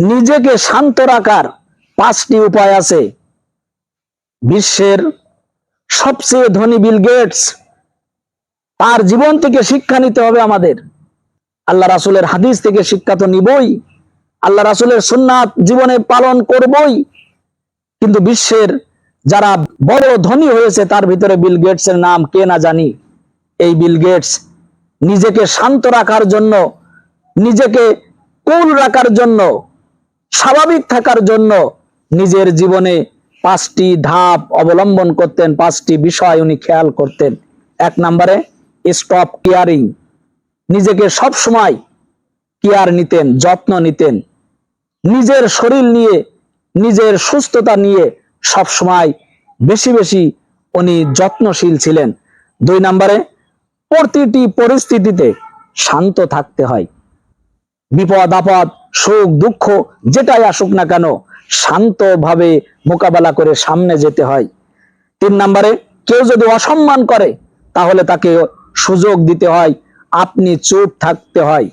নিজেকে শান্ত রাখার 5টি উপায় আছে। বিশ্বের সবচেয়ে ধনী বিল গেটস, তার জীবন থেকে শিক্ষা নিতে হবে আমাদের। আল্লাহ রাসূলের হাদিস থেকে শিক্ষা তো নিবই, আল্লাহ রাসূলের সুন্নাত জীবনে পালন করবই। কিন্তু বিশ্বের যারা বড় ধনী হয়েছে তার ভিতরে বিল গেটসের নাম কে না জানি। এই বিল গেটস নিজেকে শান্ত রাখার জন্য, নিজেকে কুল রাখার জন্য, স্বাভাবিক থাকার জন্য নিজের জীবনে 5টি ধাপ অবলম্বন করতেন, 5টি বিষয় উনি খেয়াল করতেন। 1 নম্বরে স্টপ কেয়ারিং, নিজেকে সব সময় কেয়ার নিতেন, যত্ন নিতেন। নিজের শরীর নিয়ে, নিজের সুস্থতা নিয়ে সব সময় বেশি বেশি উনি যত্নশীল ছিলেন। 2 নম্বরে প্রতিটি পরিস্থিতিতে শান্ত থাকতে হয়। বিপদ আপদ, সুখ দুঃখ যেটাই আসুক না কেন শান্তভাবে মোকাবেলা করে সামনে যেতে হয়। 3 নম্বরে কেউ যদি অসম্মান করে তাহলে তাকে সুযোগ দিতে হয়, আপনি চুপ থাকতে হয়।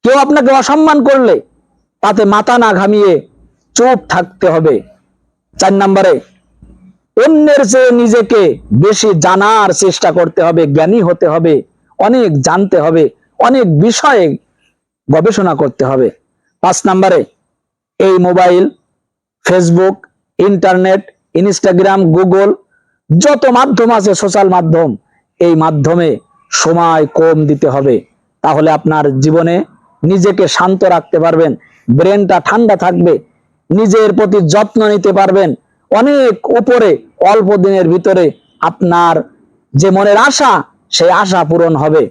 কেউ আপনাকে অসম্মান করলে তাতে মাথা না ঘামিয়ে চুপ থাকতে হবে। 4 নম্বরে অন্যের চেয়ে নিজেকে বেশি জানার চেষ্টা করতে হবে, জ্ঞানী হতে হবে, অনেক জানতে হবে, অনেক বিষয়ে গবেষণা করতে হবে। 5 নম্বরে এই mobile, Facebook, internet, Instagram, Google যত মাধ্যম আছে, সোশ্যাল মাধ্যম, এই মাধ্যমে সময় কম দিতে হবে। তাহলে আপনার জীবনে নিজেকে শান্ত রাখতে পারবেন, ব্রেনটা ঠান্ডা থাকবে, নিজের প্রতি যত্ন নিতে পারবেন। অনেক উপরে অল্প দিনের ভিতরে আপনার যে মনের আশা, সেই আশা পূরণ হবে।